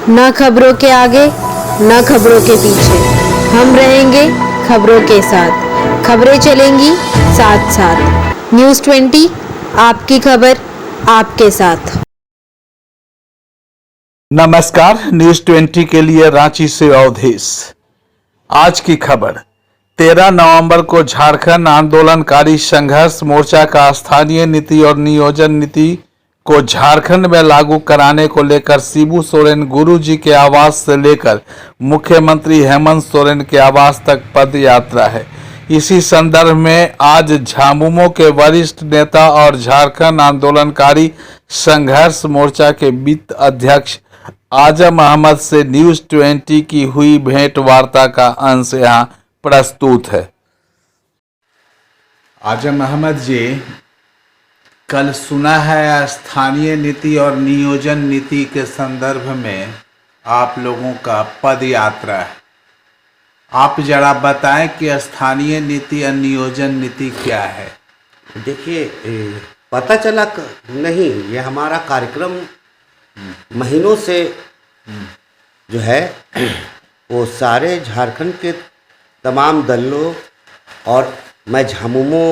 न खबरों के आगे न खबरों के पीछे, हम रहेंगे खबरों के साथ। खबरें चलेंगी साथ साथ। न्यूज़ 20 आपकी खबर आपके साथ। नमस्कार, न्यूज 20 के लिए रांची से अवधेश। आज की खबर, 13 नवंबर को झारखंड आंदोलनकारी संघर्ष मोर्चा का स्थानीय नीति और नियोजन नीति को झारखंड में लागू कराने को लेकर शिबू सोरेन गुरुजी के आवास से लेकर मुख्यमंत्री हेमंत सोरेन के आवास तक पद यात्रा है। इसी संदर्भ में आज झामुमो के वरिष्ठ नेता और झारखंड आंदोलनकारी संघर्ष मोर्चा के वित्त अध्यक्ष आजम अहमद से न्यूज 20 की हुई भेंट वार्ता का अंश यहाँ प्रस्तुत है। आजम अहमद जी, कल सुना है स्थानीय नीति और नियोजन नीति के संदर्भ में आप लोगों का पद यात्रा है। आप जरा बताएं कि स्थानीय नीति और नियोजन नीति क्या है। देखिए, पता चला नहीं, ये हमारा कार्यक्रम महीनों से जो है वो सारे झारखंड के तमाम दलों और मैं झामुमो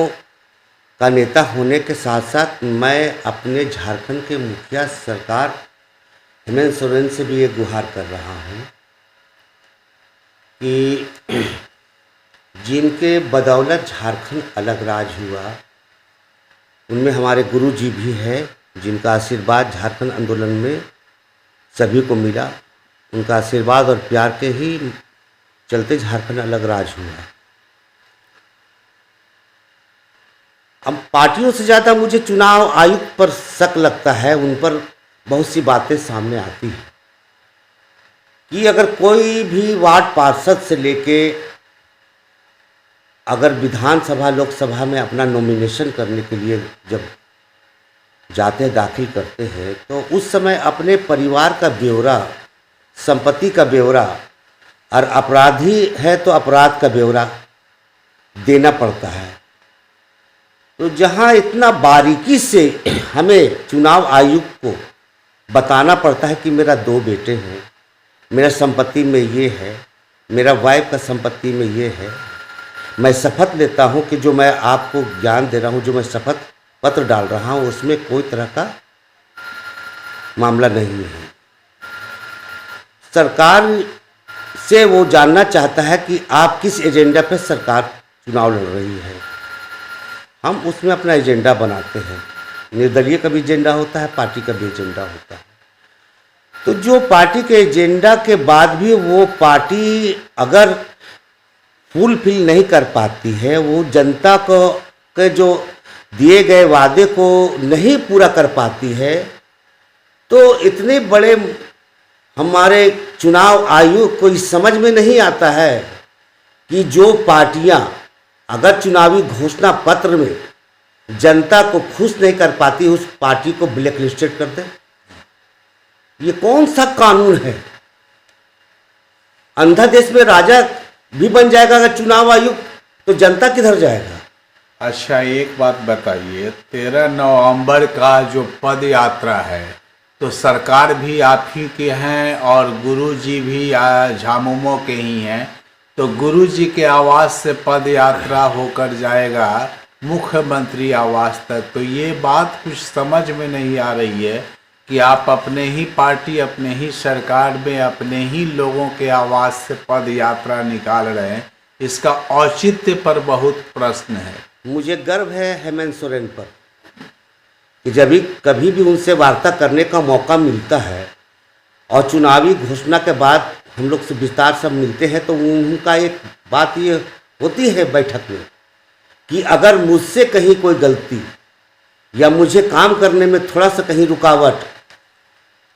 का नेता होने के साथ साथ मैं अपने झारखंड के मुखिया सरकार हेमंत सोरेन से भी ये गुहार कर रहा हूँ कि जिनके बदौलत झारखंड अलग राज हुआ, उनमें हमारे गुरु जी भी है, जिनका आशीर्वाद झारखंड आंदोलन में सभी को मिला। उनका आशीर्वाद और प्यार के ही चलते झारखंड अलग राज हुआ। अब पार्टियों से ज़्यादा मुझे चुनाव आयुक्त पर शक लगता है। उन पर बहुत सी बातें सामने आती हैं कि अगर कोई भी वार्ड पार्षद से लेके अगर विधानसभा लोकसभा में अपना नॉमिनेशन करने के लिए जब जाते हैं, दाखिल करते हैं, तो उस समय अपने परिवार का ब्यौरा, संपत्ति का ब्यौरा और अपराधी है तो अपराध का ब्यौरा देना पड़ता है। तो जहाँ इतना बारीकी से हमें चुनाव आयुक्त को बताना पड़ता है कि मेरा 2 बेटे हैं, मेरा संपत्ति में ये है, मेरा वाइफ का संपत्ति में ये है, मैं शपथ लेता हूँ कि जो मैं आपको ज्ञान दे रहा हूँ, जो मैं शपथ पत्र डाल रहा हूँ, उसमें कोई तरह का मामला नहीं है। सरकार से वो जानना चाहता है कि आप किस एजेंडा पे सरकार चुनाव लड़ रही है। हम उसमें अपना एजेंडा बनाते हैं। निर्दलीय का भी एजेंडा होता है, पार्टी का भी एजेंडा होता है। तो जो पार्टी के एजेंडा के बाद भी वो पार्टी अगर फुलफिल नहीं कर पाती है, वो जनता को के जो दिए गए वादे को नहीं पूरा कर पाती है, तो इतने बड़े हमारे चुनाव आयोग को इस समझ में नहीं आता है कि जो पार्टियां अगर चुनावी घोषणा पत्र में जनता को खुश नहीं कर पाती, उस पार्टी को ब्लैक लिस्टेड कर दे। ये कौन सा कानून है? अंधा देश में राजा भी बन जाएगा अगर चुनाव आयुक्त, तो जनता किधर जाएगा? अच्छा, एक बात बताइए, 13 नवंबर का जो पद यात्रा है, तो सरकार भी आप ही के हैं और गुरुजी भी झामुमो के ही हैं, तो गुरुजी के आवास से पद यात्रा होकर जाएगा मुख्यमंत्री आवास तक। तो ये बात कुछ समझ में नहीं आ रही है कि आप अपने ही पार्टी, अपने ही सरकार में, अपने ही लोगों के आवास से पद यात्रा निकाल रहे हैं। इसका औचित्य पर बहुत प्रश्न है। मुझे गर्व है हेमंत सोरेन पर कि जब भी कभी भी उनसे वार्ता करने का मौका मिलता है और चुनावी घोषणा के बाद हम लोग से विस्तार सब मिलते हैं, तो उनका एक बात ये होती है बैठक में कि अगर मुझसे कहीं कोई गलती या मुझे काम करने में थोड़ा सा कहीं रुकावट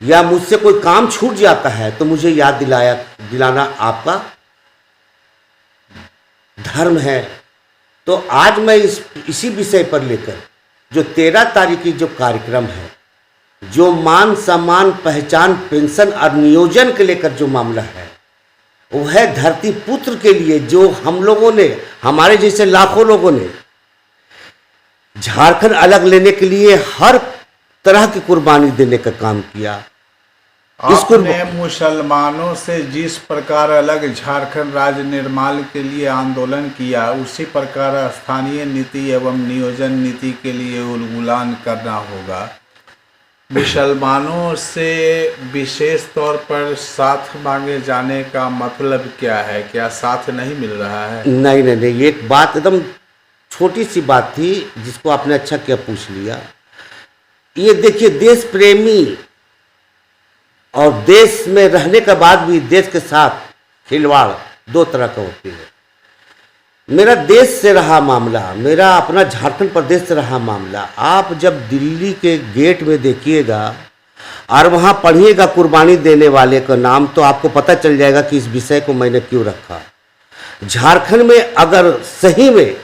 या मुझसे कोई काम छूट जाता है, तो मुझे याद दिलाना आपका धर्म है। तो आज मैं इसी विषय पर लेकर जो 13 तारीख की जो कार्यक्रम है, जो मान सम्मान, पहचान, पेंशन और नियोजन के लेकर जो मामला है, वह है धरती पुत्र के लिए, जो हम लोगों ने, हमारे जैसे लाखों लोगों ने झारखंड अलग लेने के लिए हर तरह की कुर्बानी देने का काम किया। आपने मुसलमानों से जिस प्रकार अलग झारखंड राज्य निर्माण के लिए आंदोलन किया, उसी प्रकार स्थानीय नीति एवं नियोजन नीति के लिए उल्लंघन करना होगा। मुसलमानों से विशेष तौर पर साथ मांगे जाने का मतलब क्या है? क्या साथ नहीं मिल रहा है? नहीं नहीं नहीं, एक बात एकदम छोटी सी बात थी जिसको आपने अच्छा किया पूछ लिया। ये देखिए, देश प्रेमी और देश में रहने के बाद भी देश के साथ खिलवाड़ दो तरह का होती है। मेरा देश से रहा मामला, मेरा अपना झारखंड प्रदेश से रहा मामला। आप जब दिल्ली के गेट में देखिएगा और वहाँ पढ़िएगा कुर्बानी देने वाले का नाम, तो आपको पता चल जाएगा कि इस विषय को मैंने क्यों रखा। झारखंड में अगर सही में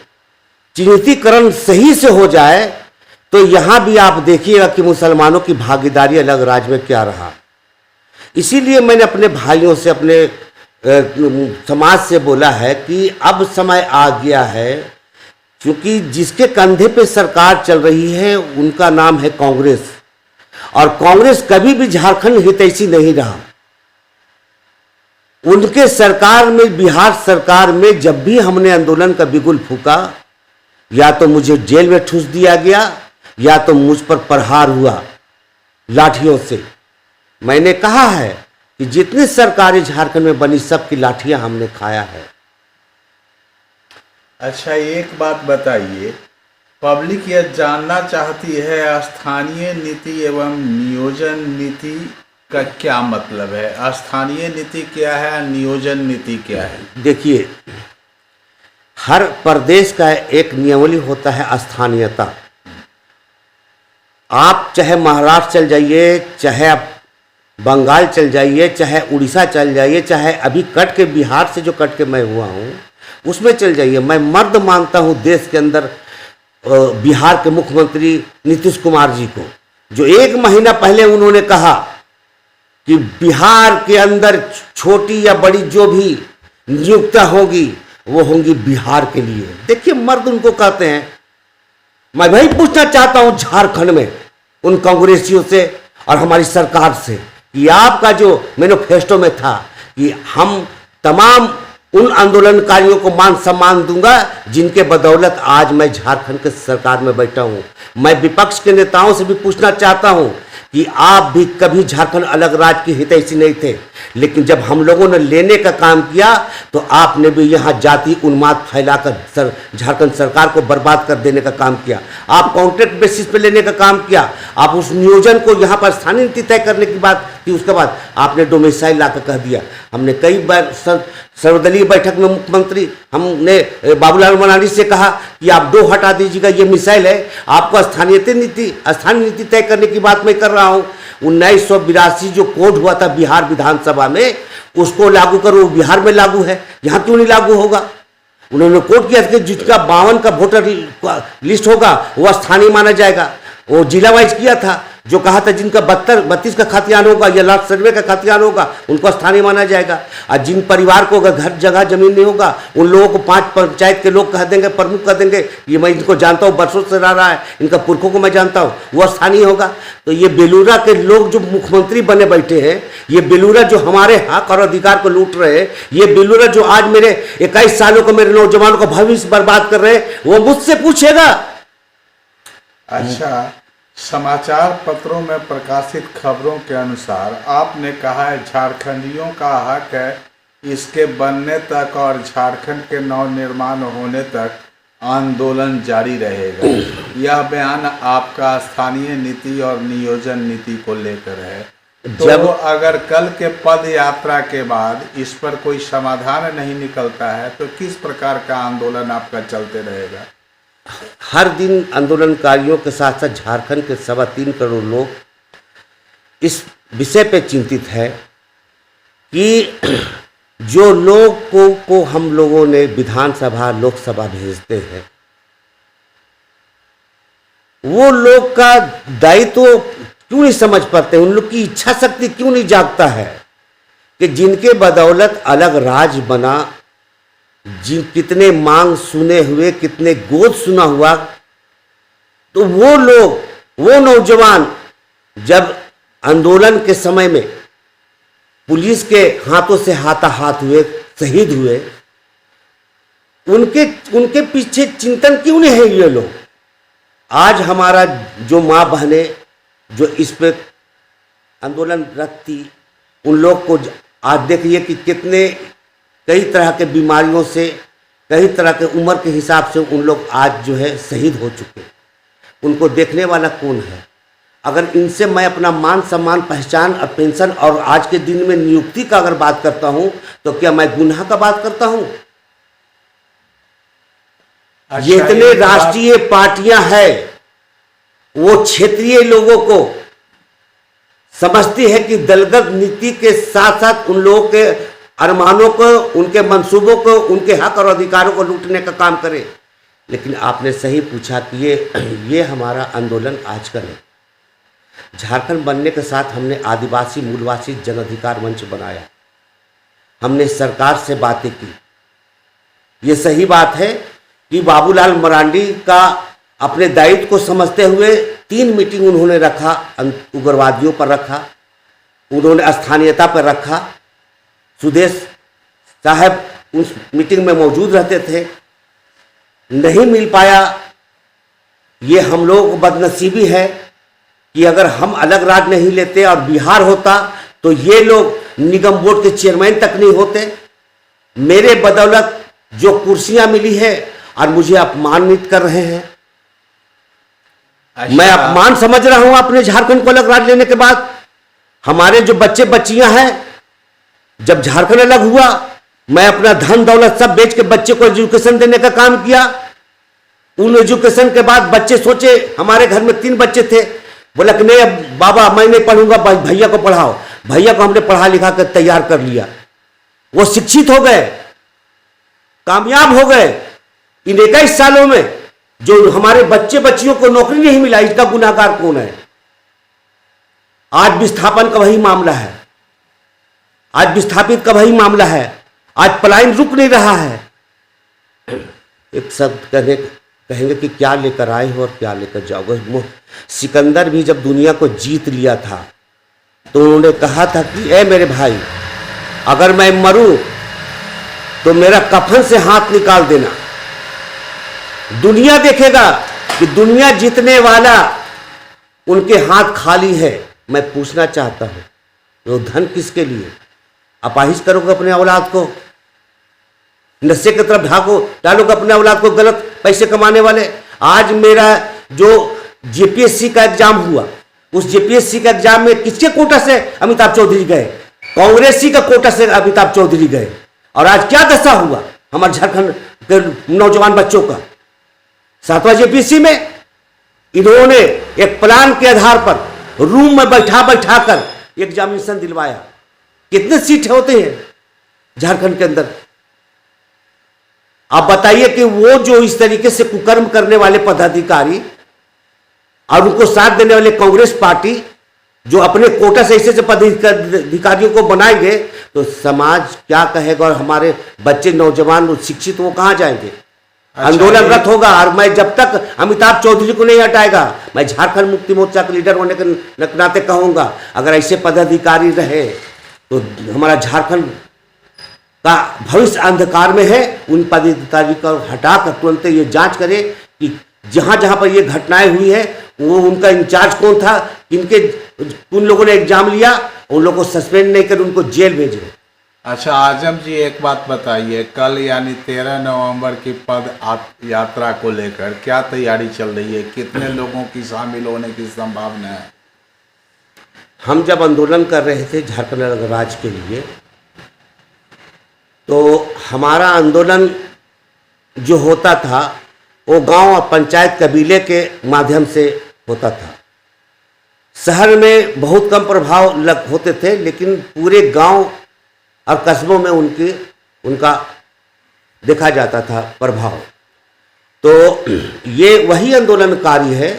चिन्हितीकरण सही से हो जाए तो यहाँ भी आप देखिएगा कि मुसलमानों की भागीदारी अलग राज्य में क्या रहा। इसीलिए मैंने अपने भाइयों से, अपने समाज से बोला है कि अब समय आ गया है, क्योंकि जिसके कंधे पे सरकार चल रही है उनका नाम है कांग्रेस, और कांग्रेस कभी भी झारखंड हितैषी नहीं रहा। उनके सरकार में, बिहार सरकार में जब भी हमने आंदोलन का बिगुल फूका, या तो मुझे जेल में ठूस दिया गया या तो मुझ पर प्रहार हुआ लाठियों से। मैंने कहा है कि जितनी सरकारें झारखंड में बनी सबकी लाठियां हमने खाया है। अच्छा, एक बात बताइए, पब्लिक यह जानना चाहती है स्थानीय नीति एवं नियोजन नीति का क्या मतलब है? स्थानीय नीति क्या है, नियोजन नीति क्या है? देखिए, हर प्रदेश का एक नियमावली होता है स्थानीयता। आप चाहे महाराष्ट्र चल जाइए, चाहे आप बंगाल चल जाइए, चाहे उड़ीसा चल जाइए, चाहे अभी कट के बिहार से जो कट के मैं हुआ हूँ उसमें चल जाइए। मैं मर्द मानता हूँ देश के अंदर बिहार के मुख्यमंत्री नीतीश कुमार जी को, जो 1 महीना पहले उन्होंने कहा कि बिहार के अंदर छोटी या बड़ी जो भी नियुक्ति होगी वो होंगी बिहार के लिए। देखिए, मर्द उनको कहते हैं। मैं वही पूछना चाहता हूं झारखंड में उन कांग्रेसियों से और हमारी सरकार से कि आपका जो मैनिफेस्टो में था कि हम तमाम उन आंदोलनकारियों को मान सम्मान दूंगा जिनके बदौलत आज मैं झारखंड के सरकार में बैठा हूं। मैं विपक्ष के नेताओं से भी पूछना चाहता हूं कि आप भी कभी झारखंड अलग राज्य के हितैषी नहीं थे, लेकिन जब हम लोगों ने लेने का काम किया तो आपने भी यहाँ जाति उन्माद फैलाकर झारखंड सरकार को बर्बाद कर देने का काम किया। आप कॉन्ट्रैक्ट बेसिस पे लेने का काम किया। आप उस नियोजन को यहाँ पर स्थानीय नीति तय करने की बात की, उसके बाद आपने डोमिसाइल ला कर कह दिया। हमने कई बार सर्वदलीय बैठक में मुख्यमंत्री हमने बाबूलाल मरांडी से कहा कि आप 2 हटा दीजिएगा, ये मिसाइल है। आपको स्थानीय नीति तय करने की बात मैं कर रहा हूँ। 1982 जो कोड हुआ था बिहार विधानसभा में, उसको लागू करो। बिहार में लागू है, यहाँ क्यों नहीं लागू होगा? उन्होंने कोड किया कि जिसका 52 का वोटर लिस्ट होगा वह स्थानीय माना जाएगा। वो जिला वाइज किया था, जो कहा था जिनका 32 का खतियान होगा या लास्ट सर्वे का खतियान होगा उनको स्थानीय माना जाएगा। और जिन परिवार को अगर घर जगह जमीन नहीं होगा उन लोगों को 5 पंचायत के लोग कह देंगे, प्रमुख कह देंगे, ये मैं इनको जानता हूँ, बरसों से रह रहा है, इनका पुरखों को मैं जानता हूँ, वो स्थानीय होगा। तो ये बेलूरा के लोग जो मुख्यमंत्री बने बैठे हैं, ये बेलूरा जो हमारे हक और अधिकार को लूट रहे हैं, ये बेलूरा जो आज मेरे 21 सालों को, मेरे नौजवानों का भविष्य बर्बाद कर रहे हैं, वो मुझसे पूछेगा। अच्छा, समाचार पत्रों में प्रकाशित खबरों के अनुसार आपने कहा है झारखंडियों का हक है इसके बनने तक और झारखंड के नवनिर्माण होने तक आंदोलन जारी रहेगा। यह बयान आपका स्थानीय नीति और नियोजन नीति को लेकर है। तो जब अगर कल के पद यात्रा के बाद इस पर कोई समाधान नहीं निकलता है तो किस प्रकार का आंदोलन आपका चलते रहेगा? हर दिन आंदोलनकारियों के साथ साथ झारखंड के 3.25 करोड़ लोग इस विषय पे चिंतित है कि जो लोगों को हम लोगों ने विधानसभा लोकसभा भेजते हैं, वो लोग का दायित्व क्यों नहीं समझ पाते, उन लोग की इच्छा शक्ति क्यों नहीं जागता है कि जिनके बदौलत अलग राज्य बना, जिन कितने मांग सुने हुए, कितने गोद सुना हुआ, तो वो लोग, वो नौजवान जब आंदोलन के समय में पुलिस के हाथों से हाथाहाथ हुए, शहीद हुए, उनके पीछे चिंतन क्यों नहीं है ये लोग? आज हमारा जो माँ बहनें जो इस पे आंदोलनरत थी, उन लोग को आज देखिए कि कितने कई तरह के बीमारियों से, कई तरह के उम्र के हिसाब से उन लोग आज जो है शहीद हो चुके। उनको देखने वाला कौन है? अगर इनसे मैं अपना मान सम्मान, पहचान और पेंशन और आज के दिन में नियुक्ति का अगर बात करता हूं, तो क्या मैं गुनाह का बात करता हूं? जितने राष्ट्रीय पार्टियां हैं वो क्षेत्रीय लोगों को समझती है कि दलगत नीति के साथ साथ उन लोगों के अरमानों को, उनके मंसूबों को, उनके हक और अधिकारों को लूटने का काम करे। लेकिन आपने सही पूछा कि ये हमारा आंदोलन आज का नहीं। झारखंड बनने के साथ हमने आदिवासी मूलवासी जन अधिकार मंच बनाया, हमने सरकार से बातें की। ये सही बात है कि बाबूलाल मरांडी का अपने दायित्व को समझते हुए 3 मीटिंग उन्होंने रखा, उग्रवादियों पर रखा, उन्होंने स्थानीयता पर रखा। सुदेश साहब उस मीटिंग में मौजूद रहते थे, नहीं मिल पाया। ये हम लोगों को बदनसीबी है कि अगर हम अलग राज्य नहीं लेते और बिहार होता तो ये लोग निगम बोर्ड के चेयरमैन तक नहीं होते। मेरे बदौलत जो कुर्सियां मिली है और मुझे अपमानित कर रहे हैं। मैं अपमान समझ रहा हूं अपने झारखंड को अलग राज्य लेने के बाद। हमारे जो बच्चे बच्चियां हैं, जब झारखंड अलग हुआ, मैं अपना धन दौलत सब बेच के बच्चे को एजुकेशन देने का काम किया। उन एजुकेशन के बाद बच्चे सोचे, हमारे घर में 3 बच्चे थे, बोला कि नहीं अब बाबा मैं नहीं पढ़ूंगा, भैया को पढ़ाओ। भैया को हमने पढ़ा लिखा कर तैयार कर लिया, वो शिक्षित हो गए, कामयाब हो गए। इन 21 सालों में जो हमारे बच्चे बच्चियों को नौकरी नहीं मिला, इसका गुनाहगार कौन है? आज विस्थापन का वही मामला है, आज विस्थापित का वही मामला है, आज पलायन रुक नहीं रहा है। एक शब्द कहेंगे कि क्या लेकर आए हो और क्या लेकर जाओगे। सिकंदर भी जब दुनिया को जीत लिया था तो उन्होंने कहा था कि ए मेरे भाई, अगर मैं मरूं तो मेरा कफन से हाथ निकाल देना। दुनिया देखेगा कि दुनिया जीतने वाला उनके हाथ खाली है। मैं पूछना चाहता हूं, वो धन किसके लिए? अपाहिज करोगे अपने औलाद को, नशे की तरफ डालोगे अपने औलाद को, गलत पैसे कमाने वाले। आज मेरा जो जेपीएससी का एग्जाम हुआ, उस जेपीएससी का एग्जाम में किसके कोटा से अमिताभ चौधरी गए? कांग्रेसी का कोटा से अमिताभ चौधरी गए। और आज क्या दशा हुआ हमारे झारखंड के नौजवान बच्चों का? 7वां जेपीएससी में इन्होंने एक प्लान के आधार पर रूम में बैठा कर एग्जामिनेशन दिलवाया। कितने सीट होते हैं झारखंड के अंदर? आप बताइए कि वो जो इस तरीके से कुकर्म करने वाले पदाधिकारी और उनको साथ देने वाले कांग्रेस पार्टी जो अपने कोटा से ऐसे पदाधिकारियों को बनाएंगे, तो समाज क्या कहेगा? और हमारे बच्चे नौजवान शिक्षित वो कहां जाएंगे? आंदोलनरत होगा। और मैं जब तक अमिताभ चौधरी को नहीं हटाएगा, मैं झारखंड मुक्ति मोर्चा के लीडर होने के नाते कहूंगा, अगर ऐसे पदाधिकारी रहे तो हमारा झारखंड का भविष्य अंधकार में है। उन पदाधिकारी को हटाकर तुरंत ये जांच करें कि जहां जहां पर ये घटनाएं हुई है वो उनका इंचार्ज कौन था, उन लोगों ने एग्जाम लिया, उन लोगों को सस्पेंड नहीं कर उनको जेल भेजे। अच्छा आजम जी, एक बात बताइए, कल यानी 13 नवंबर की पद यात्रा को लेकर क्या तैयारी चल रही है? कितने लोगों की शामिल होने की संभावना है? हम जब आंदोलन कर रहे थे झारखंड अलग राज्य के लिए, तो हमारा आंदोलन जो होता था वो गांव और पंचायत कबीले के माध्यम से होता था। शहर में बहुत कम प्रभाव होते थे, लेकिन पूरे गांव और कस्बों में उनका देखा जाता था प्रभाव। तो ये वही आंदोलनकारी है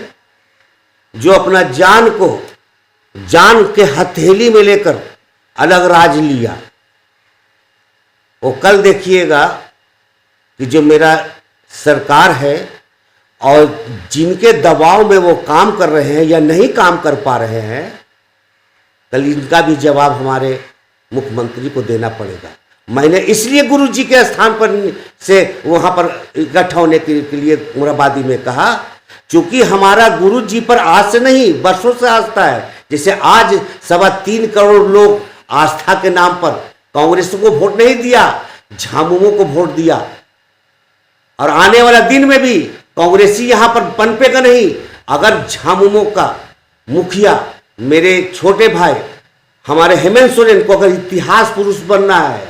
जो अपना जान के हथेली में लेकर अलग राज लिया। वो कल देखिएगा कि जो मेरा सरकार है और जिनके दबाव में वो काम कर रहे हैं या नहीं काम कर पा रहे हैं, कल इनका भी जवाब हमारे मुख्यमंत्री को देना पड़ेगा। मैंने इसलिए गुरु जी के स्थान पर से वहाँ पर इकट्ठा होने के लिए मुराबादी में कहा, क्योंकि हमारा गुरु जी पर आज से नहीं वर्षों से आस्था है। जैसे आज 3.25 करोड़ लोग आस्था के नाम पर कांग्रेस को वोट नहीं दिया, झामुमो को वोट दिया, और आने वाला दिन में भी कांग्रेसी यहां पर पनपेगा नहीं। अगर झामुमो का मुखिया मेरे छोटे भाई हमारे हेमंत सोरेन को अगर इतिहास पुरुष बनना है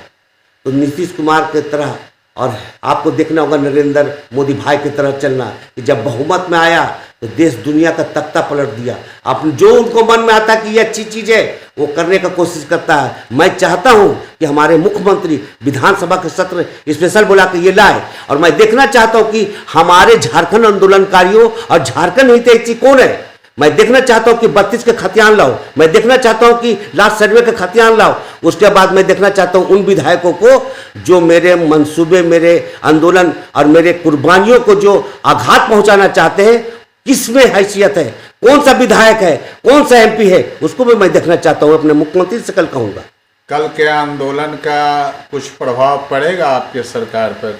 तो नीतीश कुमार की तरह, और आपको देखना होगा नरेंद्र मोदी भाई की तरह चलना, कि जब बहुमत में आया तो देश दुनिया का तख्ता पलट दिया। आप जो उनको मन में आता कि ये अच्छी चीज़ है वो करने का कोशिश करता है। मैं चाहता हूं कि हमारे मुख्यमंत्री विधानसभा के सत्र स्पेशल बुला के ये लाए, और मैं देखना चाहता हूं कि हमारे झारखंड आंदोलनकारियों और झारखंड हितैषी कौन है। मैं देखना चाहता हूं कि 32 के खतियान लाओ, मैं देखना चाहता हूं कि लास्ट सर्वे के खतियान लाओ। उसके बाद मैं देखना चाहता हूं उन विधायकों को जो मेरे मंसूबे, मेरे आंदोलन और मेरे कुर्बानियों को जो आघात पहुंचाना चाहते हैं, किसमें हैसियत है, कौन सा विधायक है, कौन सा एमपी है, उसको भी मैं देखना चाहता हूं। अपने मुख्यमंत्री से कल कहूंगा। कल के आंदोलन का कुछ प्रभाव पड़ेगा आपके सरकार पर?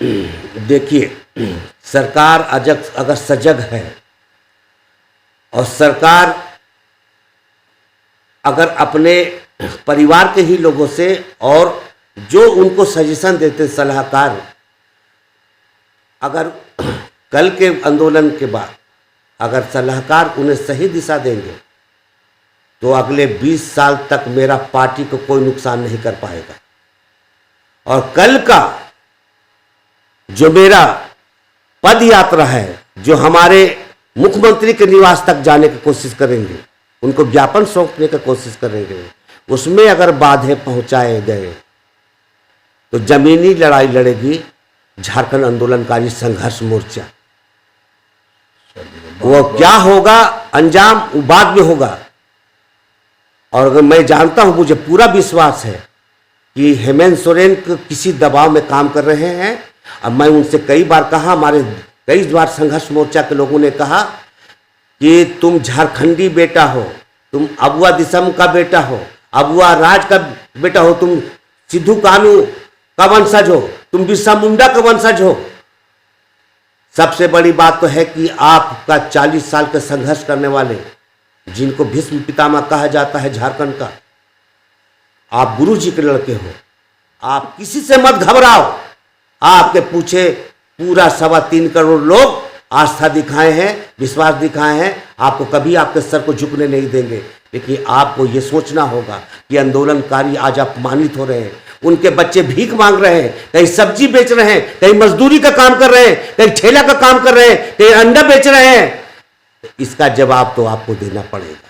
देखिए, सरकार अगर सजग है और सरकार अगर अपने परिवार के ही लोगों से और जो उनको सजेशन देते सलाहकार, अगर कल के आंदोलन के बाद अगर सलाहकार उन्हें सही दिशा देंगे तो अगले 20 साल तक मेरा पार्टी को कोई नुकसान नहीं कर पाएगा। और कल का जो मेरा पद यात्रा है, जो हमारे मुख्यमंत्री के निवास तक जाने की कोशिश करेंगे, उनको ज्ञापन सौंपने की कोशिश करेंगे, उसमें अगर बाधे पहुंचाए गए तो जमीनी लड़ाई लड़ेगी झारखंड आंदोलनकारी संघर्ष मोर्चा। वो क्या होगा अंजाम वो बाद में होगा। और अगर मैं जानता हूं, मुझे पूरा विश्वास है कि हेमंत सोरेन किसी दबाव में काम कर रहे हैं। अब मैं उनसे कई बार कहा, हमारे कई बार संघर्ष मोर्चा के लोगों ने कहा कि तुम झारखंडी बेटा हो, तुम अबुआ दिसम का बेटा हो, अबुआ राज का बेटा हो, तुम सिद्धू कानू का वंशज हो, तुम बिरसा मुंडा का वंशज हो। सबसे बड़ी बात तो है कि आपका 40 साल का संघर्ष करने वाले, जिनको भीष्म पितामह कहा जाता है झारखंड का, आप गुरु जी के लड़के हो। आप किसी से मत घबराओ। आपके पूछे पूरा 3.25 करोड़ लोग आस्था दिखाए हैं, विश्वास दिखाए हैं। आपको कभी आपके सर को झुकने नहीं देंगे। लेकिन आपको ये सोचना होगा कि आंदोलनकारी आज अपमानित हो रहे हैं, उनके बच्चे भीख मांग रहे हैं, कहीं सब्जी बेच रहे हैं, कहीं मजदूरी का काम कर रहे हैं, कहीं ठेला का काम कर रहे हैं, कहीं अंडा बेच रहे हैं। इसका जवाब तो आपको देना पड़ेगा।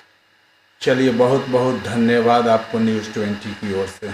चलिए, बहुत बहुत धन्यवाद आपको न्यूज़ 20 की ओर से।